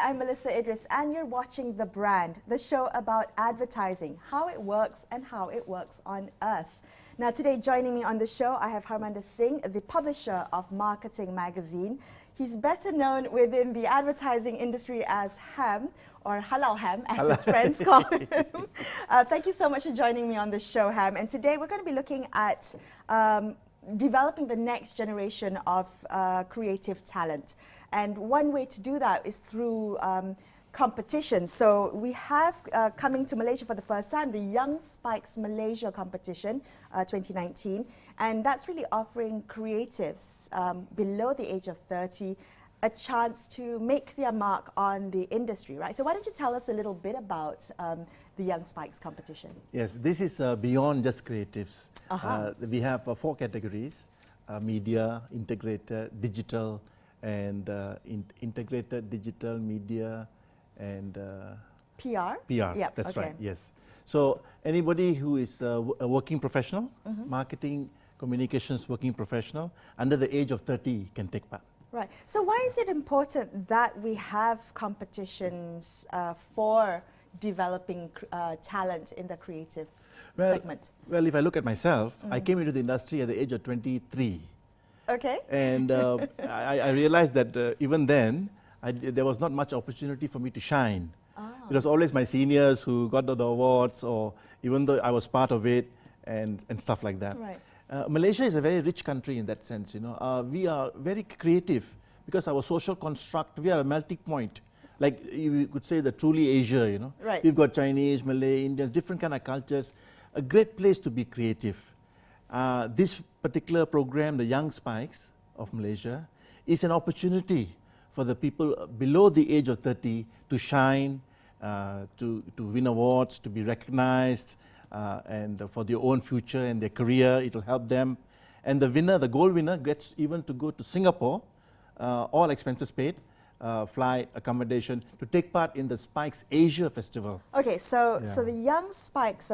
I'm Melisa Idris and you're watching The Brand, the show about advertising, how it works and how it works on us. Now today joining me on the show I have Harmandar Singh, the publisher of Marketing Magazine. He's better known within the advertising industry as Ham, or Halal Ham as his friends call him. Thank you so much for joining me on the show, Ham. And today we're going to be looking at developing the next generation of creative talent. And one way to do that is through competition. So we have coming to Malaysia for the first time, the Young Spikes Malaysia competition 2019. And that's really offering creatives below the age of 30 a chance to make their mark on the industry, right? So why don't you tell us a little bit about the Young Spikes competition? Yes, this is beyond just creatives. We have 4 categories: media, integrated, digital, and integrated, digital, media, and PR? PR, yep, that's okay. right, yes. So anybody who is a working professional, marketing, communications working professional, under the age of 30 can take part. Right. So why is it important that we have competitions for developing talent in the creative segment? Well, if I look at myself, I came into the industry at the age of 23. Okay. And I realized that even then, there was not much opportunity for me to shine. It was always my seniors who got the awards, or even though I was part of it, and stuff like that. Right. Malaysia is a very rich country in that sense, you know. We are very creative because our social construct, we are a melting point. Like you could say the truly Asia, you know. Right. We've got Chinese, Malay, Indians, different kind of cultures. A great place to be creative. This particular program, the Young Spikes of Malaysia, is an opportunity for the people below the age of 30 to shine, to win awards, to be recognized, and for their own future and their career. It will help them. And the winner, the gold winner, gets even to go to Singapore, all expenses paid, flight, accommodation, to take part in the Spikes Asia Festival. Okay, so the Young Spikes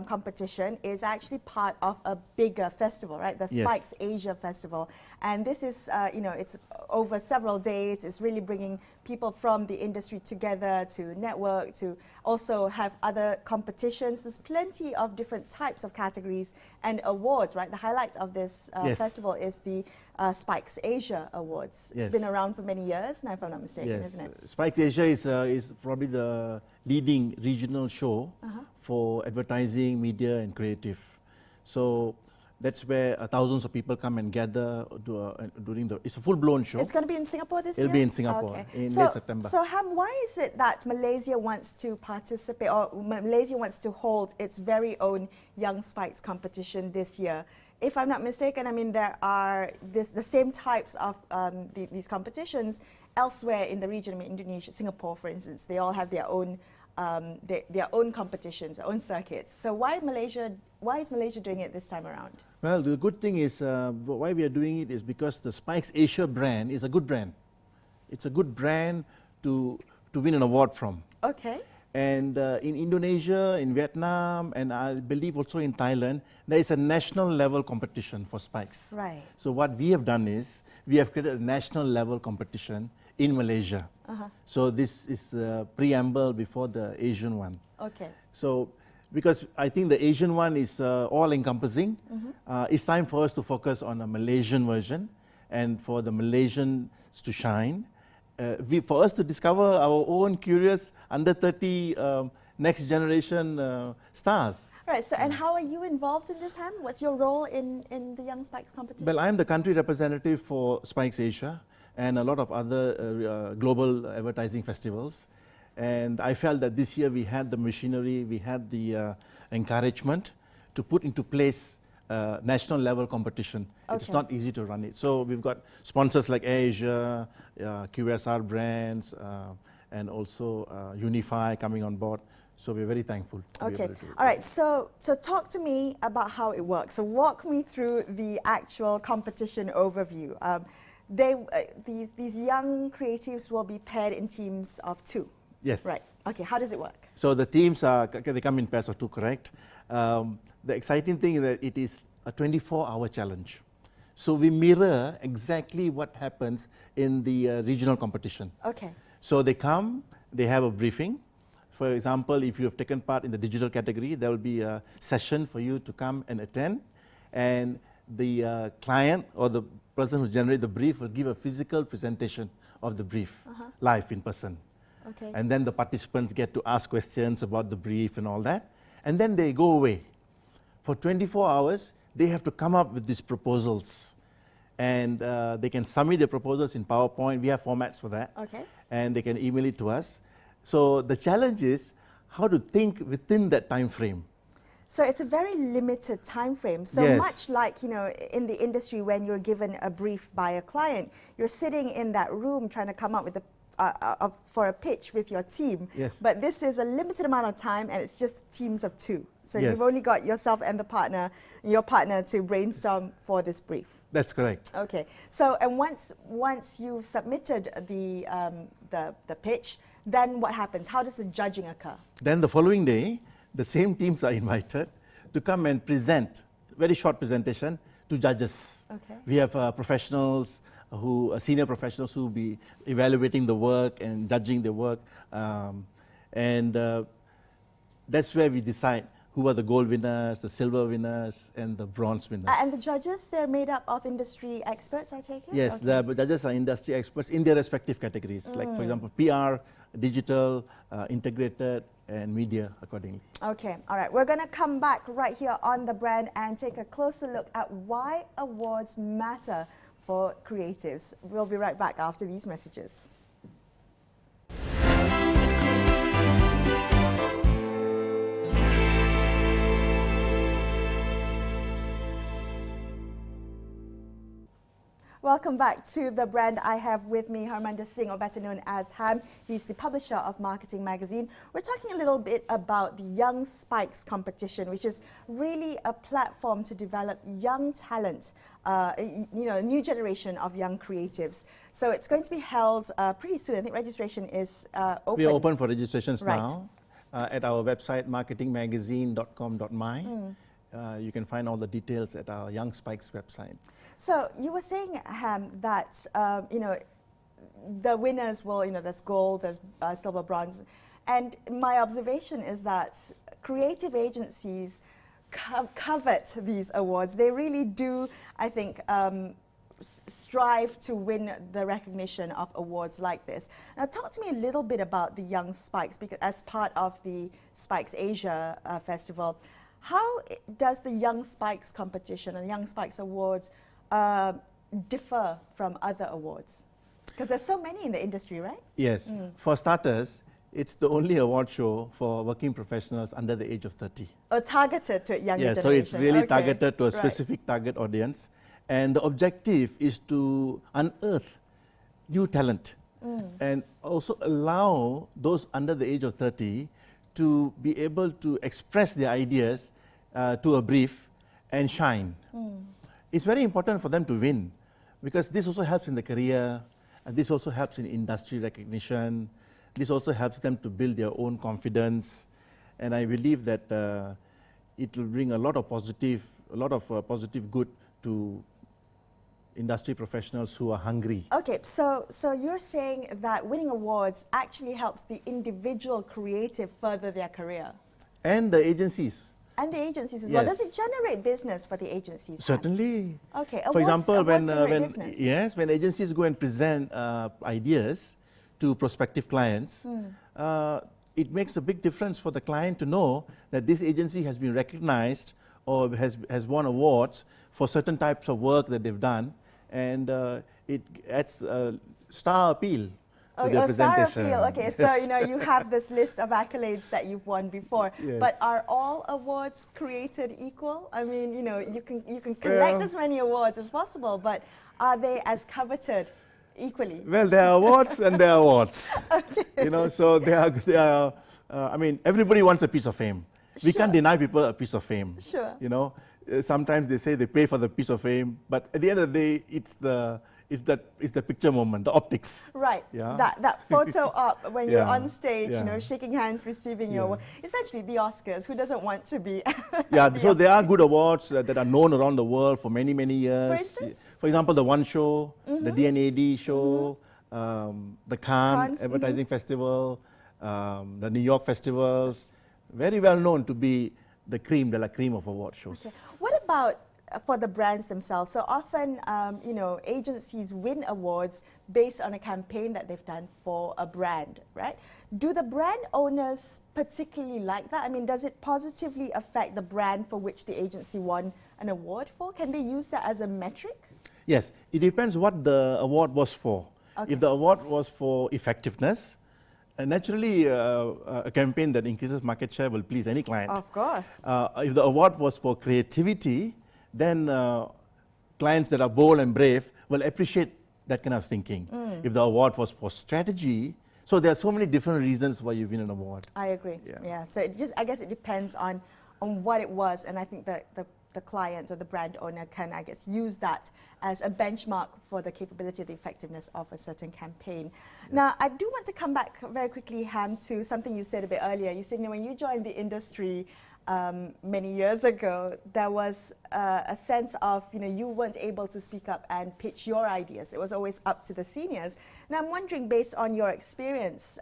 competition is actually part of a bigger festival, right? The Spikes Asia Festival. And this is, you know, it's over several days. It's really bringing people from the industry together to network, to also have other competitions. There's plenty of different types of categories and awards, right? The highlight of this festival is the Spikes Asia Awards. It's been around for many years now, if I'm not mistaken, isn't it? Spikes Asia is probably the leading regional show for advertising, media, and creative. So that's where thousands of people come and gather during the. It's a full-blown show. It's going to be in Singapore this year? It'll be in Singapore in late September. So Ham, why is it that Malaysia wants to participate, or Malaysia wants to hold its very own Young Spikes competition this year? If I'm not mistaken, I mean, there are the same types of these competitions elsewhere in the region. I mean, Indonesia, Singapore, for instance, they all have their own competitions, their own circuits. So why is Malaysia doing it this time around? Well, the good thing is why we are doing it is because the Spikes Asia brand is a good brand. It's a good brand to win an award from. Okay. And in Indonesia, in Vietnam, and I believe also in Thailand, there is a national level competition for Spikes. Right. So what we have done is, we have created a national level competition in Malaysia. So this is a preamble before the Asian one. Okay. So, because I think the Asian one is all-encompassing, it's time for us to focus on a Malaysian version and for the Malaysians to shine. For us to discover our own curious under 30 next generation stars. Right, so and how are you involved in this, Ham? What's your role in the Young Spikes competition? Well, I'm the country representative for Spikes Asia and a lot of other global advertising festivals. And I felt that this year we had the machinery, we had the encouragement to put into place national level competition. Okay. It's not easy to run it. So we've got sponsors like AirAsia, QSR brands, and also Unify coming on board. So we're very thankful. Okay. All right. So talk to me about how it works. So walk me through the actual competition overview. These young creatives will be paired in teams of 2. Yes. Right. Okay. How does it work? So the teams they come in pairs of 2, correct? The exciting thing is that it is a 24-hour challenge. So we mirror exactly what happens in the regional competition. Okay. So they come, they have a briefing. For example, if you have taken part in the digital category, there will be a session for you to come and attend. And the client or the person who generates the brief will give a physical presentation of the brief live in person. Okay. And then the participants get to ask questions about the brief and all that. And then they go away. For 24 hours, they have to come up with these proposals. And they can submit their proposals in PowerPoint. We have formats for that. Okay. And they can email it to us. So the challenge is how to think within that time frame. So it's a very limited time frame. So Yes. much like, you know, in the industry when you're given a brief by a client, you're sitting in that room trying to come up with for a pitch with your team. Yes. But this is a limited amount of time and it's just teams of 2. So Yes. you've only got yourself and your partner to brainstorm for this brief. That's correct. Okay. So and once you've submitted the pitch, then what happens? How does the judging occur? Then the following day, the same teams are invited to come and present, very short presentation, to judges. Okay. We have professionals, senior professionals who will be evaluating the work and judging the work. That's where we decide who are the gold winners, the silver winners, and the bronze winners. And the judges, they're made up of industry experts, I take it? Yes, Okay. the judges are industry experts in their respective categories, like for example, PR, digital, integrated, and media accordingly. Okay, all right. We're going to come back right here on The Brand and take a closer look at why awards matter for creatives. We'll be right back after these messages. Welcome back to The Brand. I have with me Harmandar Singh, or better known as Ham. He's the publisher of Marketing Magazine. We're talking a little bit about the Young Spikes competition, which is really a platform to develop young talent, a new generation of young creatives. So it's going to be held pretty soon. I think registration is open. We are open for registrations Right. now at our website, marketingmagazine.com.my. You can find all the details at our Young Spikes website. So you were saying, Ham, that the winners will, there's gold, there's silver, bronze, and my observation is that creative agencies covet these awards. They really do, I think, strive to win the recognition of awards like this. Now, talk to me a little bit about the Young Spikes, because as part of the Spikes Asia Festival, how does the Young Spikes competition and the Young Spikes Awards differ from other awards? Because there's so many in the industry, right? Yes. For starters, it's the only award show for working professionals under the age of 30. Or targeted to younger Yes, generation. so it's really Okay. targeted to a Right. specific target audience. And the objective is to unearth new talent and also allow those under the age of 30 to be able to express their ideas to a brief and shine. It's very important for them to win, because this also helps in the career, and this also helps in industry recognition. This also helps them to build their own confidence, and I believe that it will bring a lot of positive good to industry professionals who are hungry. Okay, so you're saying that winning awards actually helps the individual creative further their career? And the agencies. And the agencies as well. Yes. Does it generate business for the agencies? Certainly. Okay. For example, awards generate business. when agencies go and present ideas to prospective clients, it makes a big difference for the client to know that this agency has been recognized or has won awards for certain types of work that they've done, and it adds star appeal to their presentation. Star appeal. Okay, so you have this list of accolades that you've won before. Yes. But are all awards created equal? I mean, you can collect as many awards as possible, but are they as coveted equally? Well, there are awards and there are awards. Okay. So they are. I mean, everybody wants a piece of fame. We can't deny people a piece of fame. Sure. Sometimes they say they pay for the piece of fame, but at the end of the day, it's the picture moment, the optics. Right. Yeah. That photo op when you're Yeah. on stage, Yeah. shaking hands, receiving your award. Essentially the Oscars. Who doesn't want to be? Yeah. So there are good awards that are known around the world for many, many years. For instance? For example, the One Show, the DNAD show, the Cannes Cannes, Advertising Festival, the New York festivals, very well known to be the cream de la cream of award shows. Okay. What about for the brands themselves? So often, agencies win awards based on a campaign that they've done for a brand, right? Do the brand owners particularly like that? I mean, does it positively affect the brand for which the agency won an award for? Can they use that as a metric? Yes, it depends what the award was for. Okay. If the award was for effectiveness, naturally a campaign that increases market share will please any client. Of course. If the award was for creativity, then clients that are bold and brave will appreciate that kind of thinking. If the award was for strategy, so there are so many different reasons why you win an award. I agree. Yeah. So I guess it depends on what it was, and I think that the client or the brand owner can, I guess, use that as a benchmark for the capability, the effectiveness of a certain campaign. Yes. Now, I do want to come back very quickly, Ham, to something you said a bit earlier. You said, when you joined the industry many years ago, there was a sense of, you weren't able to speak up and pitch your ideas. It was always up to the seniors. Now, I'm wondering, based on your experience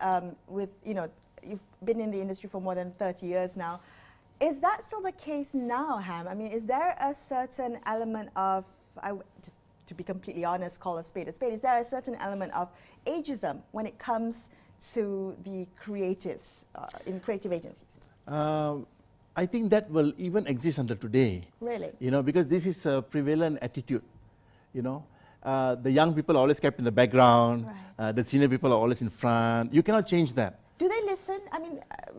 with, you've been in the industry for more than 30 years now, is that still the case now, Ham? I mean, is there a certain element of, just to be completely honest, call a spade, is there a certain element of ageism when it comes to the creatives in creative agencies? I think that will even exist until today. Really? Because this is a prevalent attitude. The young people are always kept in the background. Right. The senior people are always in front. You cannot change that. Do they listen?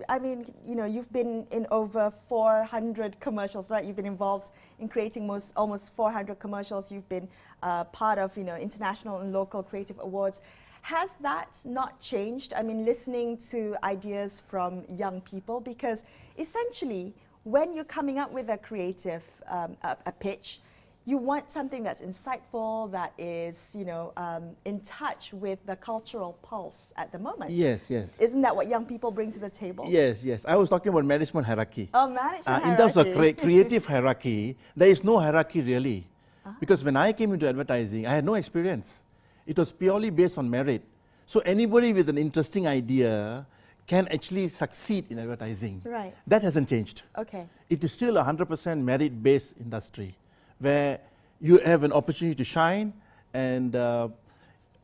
I mean, you've been in over 400 commercials, right? You've been involved in creating almost 400 commercials. You've been part of, international and local creative awards. Has that not changed? I mean, listening to ideas from young people, because essentially, when you're coming up with a creative a pitch, you want something that's insightful, that is, in touch with the cultural pulse at the moment. Yes. Isn't that what young people bring to the table? Yes. I was talking about management hierarchy. Oh, management hierarchy. In terms of creative hierarchy, there is no hierarchy really. Because when I came into advertising, I had no experience. It was purely based on merit. So anybody with an interesting idea can actually succeed in advertising. Right. That hasn't changed. Okay. It is still a 100% merit-based industry, where you have an opportunity to shine, and no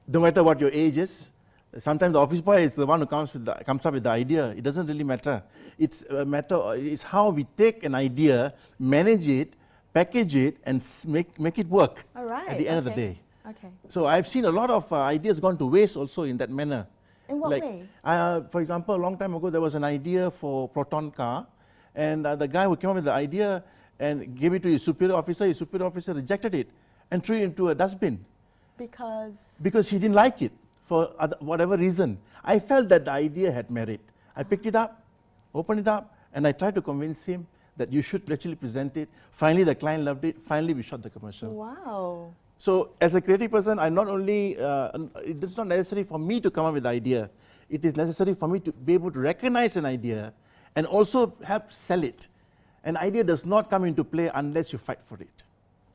matter what your age is, sometimes the office boy is the one who comes up with the idea. It doesn't really matter. It's a matter. It's how we take an idea, manage it, package it, and make it work. All right. At the end of the day. Okay. So I've seen a lot of ideas gone to waste also in that manner. In what way? For example, a long time ago, there was an idea for Proton car, and the guy who came up with the idea and gave it to his superior officer rejected it and threw it into a dustbin. Because he didn't like it, for whatever reason. I felt that the idea had merit. I picked it up, opened it up, and I tried to convince him that you should actually present it. Finally, the client loved it. Finally, we shot the commercial. Wow. So as a creative person, I not only, it is not necessary for me to come up with the idea. It is necessary for me to be able to recognize an idea and also help sell it. An idea does not come into play unless you fight for it.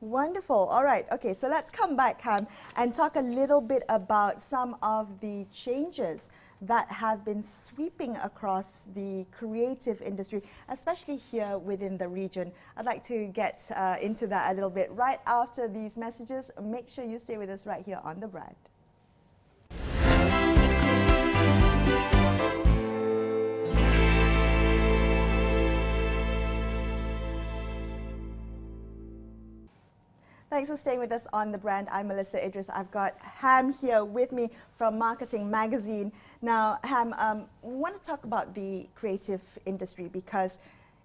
Wonderful. All right. Okay, so let's come back, Ham, and talk a little bit about some of the changes that have been sweeping across the creative industry, especially here within the region. I'd like to get into that a little bit right after these messages. Make sure you stay with us right here on The Brand. Thanks for staying with us on The Brand. I'm Melisa Idris. I've got Ham here with me from Marketing Magazine. Now, Ham, we want to talk about the creative industry because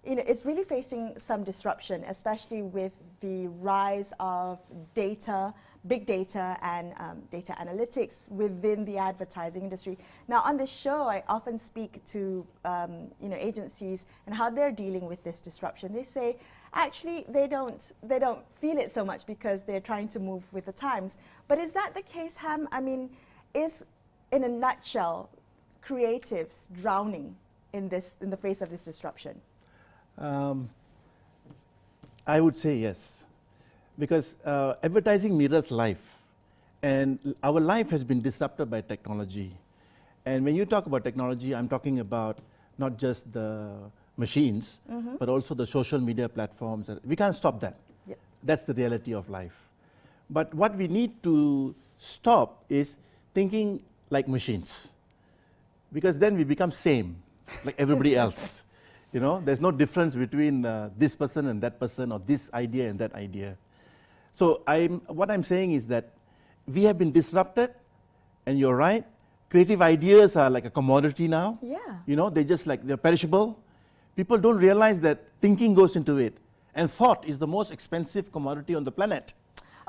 it's really facing some disruption, especially with the rise of data, big data, and data analytics within the advertising industry. Now, on this show, I often speak to agencies and how they're dealing with this disruption. They say, actually, they don't feel it so much because they're trying to move with the times. But is that the case, Ham? I mean, is, in a nutshell, creatives drowning in the face of this disruption? I would say yes, because advertising mirrors life, And our life has been disrupted by technology. And when you talk about technology, I'm talking about not just the machines, but also the social media platforms. We can't stop that. Yep. That's the reality of life. But what we need to stop is thinking like machines, because then we become same, like everybody else. You know, there's no difference between this person and that person, or this idea and that idea. So what I'm saying is that we have been disrupted, and you're right, creative ideas are like a commodity now. Yeah. You know, they're perishable. People don't realize that thinking goes into it, and thought is the most expensive commodity on the planet.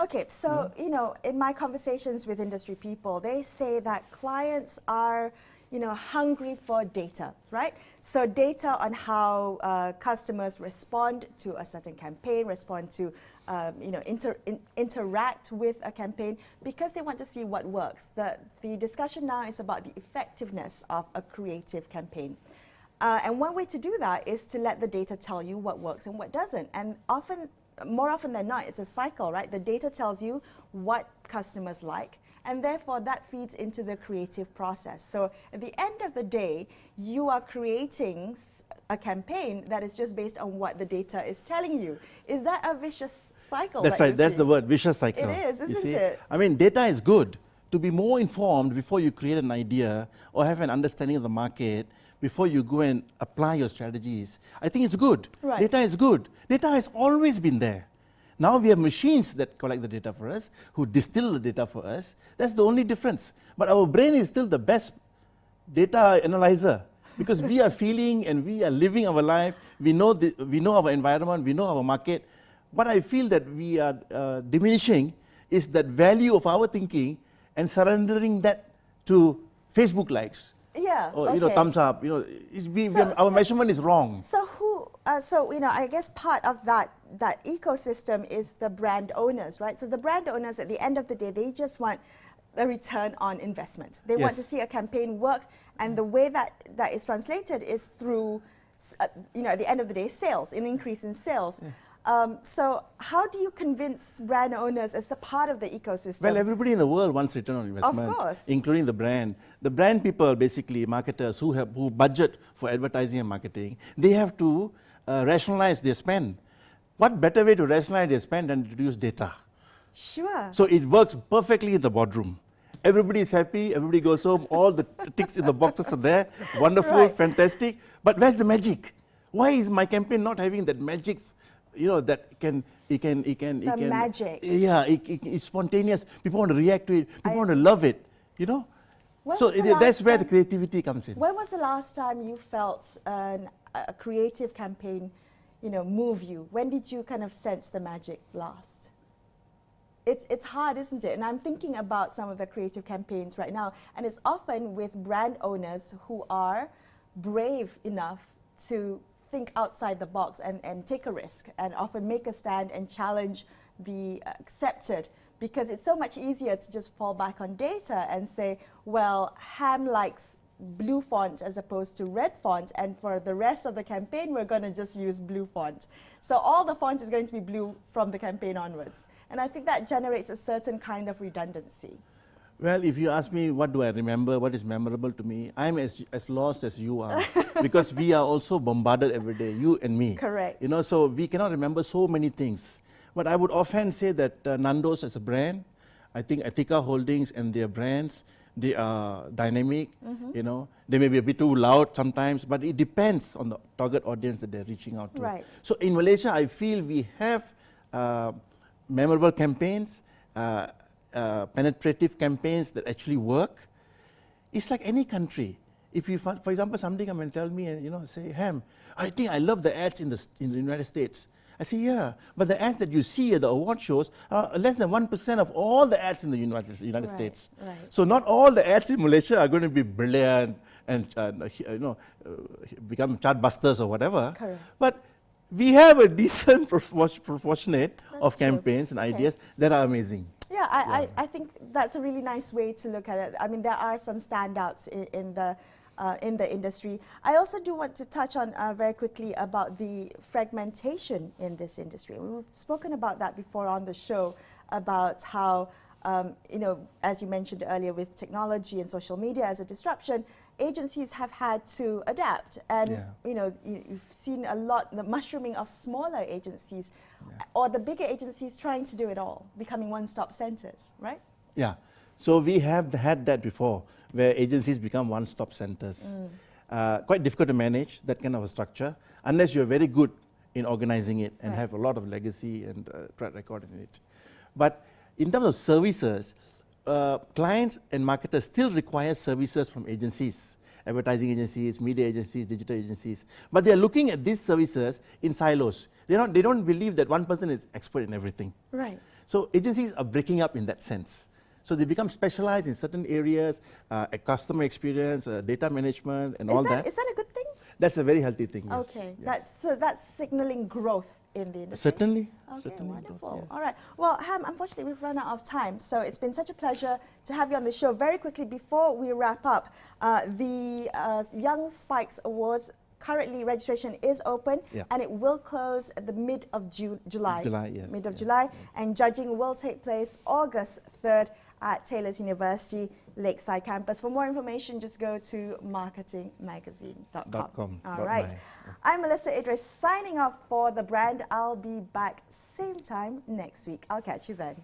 Okay, so, you know, in my conversations with industry people, they say that clients are, you know, hungry for data, right? So data on how customers respond to a certain campaign, respond to, you know, interact with a campaign, because they want to see what works. The discussion now is about the effectiveness of a creative campaign. And one way to do that is to let the data tell you what works and what doesn't. And more often than not, it's a cycle, right? The data tells you what customers like, and therefore that feeds into the creative process. So at the end of the day, you are creating a campaign that is just based on what the data is telling you. Is that a vicious cycle? That's right, that's the word, vicious cycle. It is, isn't see? it? I mean, data is good. To be more informed before you create an idea or have an understanding of the market, before you go and apply your strategies, I think it's good. Right. Data is good. Data has always been there. Now we have machines that collect the data for us, who distill the data for us. That's the only difference. But our brain is still the best data analyzer, because we are feeling and we are living our life. We know our environment, we know our market. What I feel that we are diminishing is that value of our thinking and surrendering that to Facebook likes. Yeah. Or you know, thumbs up. You know, our measurement is wrong. So so you know, I guess part of that ecosystem is the brand owners, right? So the brand owners, at the end of the day, they just want a return on investment. They want to see a campaign work, and the way that is translated is through, you know, at the end of the day, sales, an increase in sales. So how do you convince brand owners as the part of the ecosystem? Well, everybody in the world wants return on investment, of course, including the brand. The brand people, basically marketers who budget for advertising and marketing, they have to rationalize their spend. What better way to rationalize their spend than to use data? Sure. So it works perfectly in the boardroom. Everybody is happy, everybody goes home, all the ticks in the boxes are there, wonderful, right. Fantastic. But where's the magic? Why is my campaign not having that magic? You know, that it can magic. Yeah, it's spontaneous. People want to react to it. People want to love it. You know. So that's where the creativity comes in. When was the last time you felt a creative campaign, you know, move you? When did you kind of sense the magic last? It's hard, isn't it? And I'm thinking about some of the creative campaigns right now, and it's often with brand owners who are brave enough to think outside the box and take a risk, and often make a stand and challenge be accepted, because it's so much easier to just fall back on data and say, well, Ham likes blue font as opposed to red font, and for the rest of the campaign we're going to just use blue font. So all the font is going to be blue from the campaign onwards. And I think that generates a certain kind of redundancy. Well, if you ask me what do I remember, what is memorable to me, I'm as lost as you are, because we are also bombarded every day, you and me. Correct. You know, so we cannot remember so many things. But I would often say that Nando's as a brand, I think Etika Holdings and their brands, they are dynamic. You know, they may be a bit too loud sometimes, but it depends on the target audience that they're reaching out to. Right. So in Malaysia, I feel we have memorable campaigns, penetrative campaigns that actually work. It's like any country. If you, for example, somebody come and tell me, and you know, say, Ham, I think I love the ads in the United States. I say, yeah, but the ads that you see at the award shows are less than 1% of all the ads in the United States. Right. So not all the ads in Malaysia are going to be brilliant and you know, become chartbusters or whatever. Correct. But we have a decent proportionate of true. campaigns and ideas that are amazing. Yeah, I think that's a really nice way to look at it. I mean, there are some standouts in the industry. I also do want to touch on very quickly about the fragmentation in this industry. We've spoken about that before on the show, about how as you mentioned earlier, with technology and social media as a disruption, agencies have had to adapt. And, you've seen a lot, the mushrooming of smaller agencies or the bigger agencies trying to do it all, becoming one-stop centers, right? Yeah. So we have had that before, where agencies become one-stop centers. Quite difficult to manage that kind of a structure, unless you're very good in organizing it and have a lot of legacy and track record in it. But in terms of services, clients and marketers still require services from agencies, advertising agencies, media agencies, digital agencies. But they are looking at these services in silos. They don't believe that one person is expert in everything. Right. So agencies are breaking up in that sense. So they become specialized in certain areas, customer experience, data management, and all that. Is that a good thing? That's a very healthy thing, yes. Okay, Yeah. that's signaling growth in the industry. Certainly. Okay, Certainly wonderful. growth, yes. All right. Well, Ham, unfortunately, we've run out of time, so it's been such a pleasure to have you on the show. Very quickly, before we wrap up, the Young Spikes Awards, currently registration is open, and it will close at the mid of July. July, yes. Mid of July, yes. And judging will take place August 3rd at Taylor's University Lakeside campus. For more information, just go to marketingmagazine.com. All right. I'm Melisa Idris signing off for The Brand. I'll be back same time next week. I'll catch you then.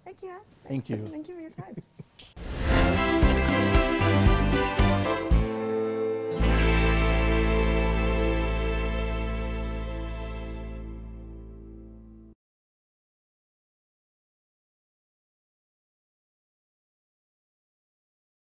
Thank you, Ham. Thank you. Thank you for your time.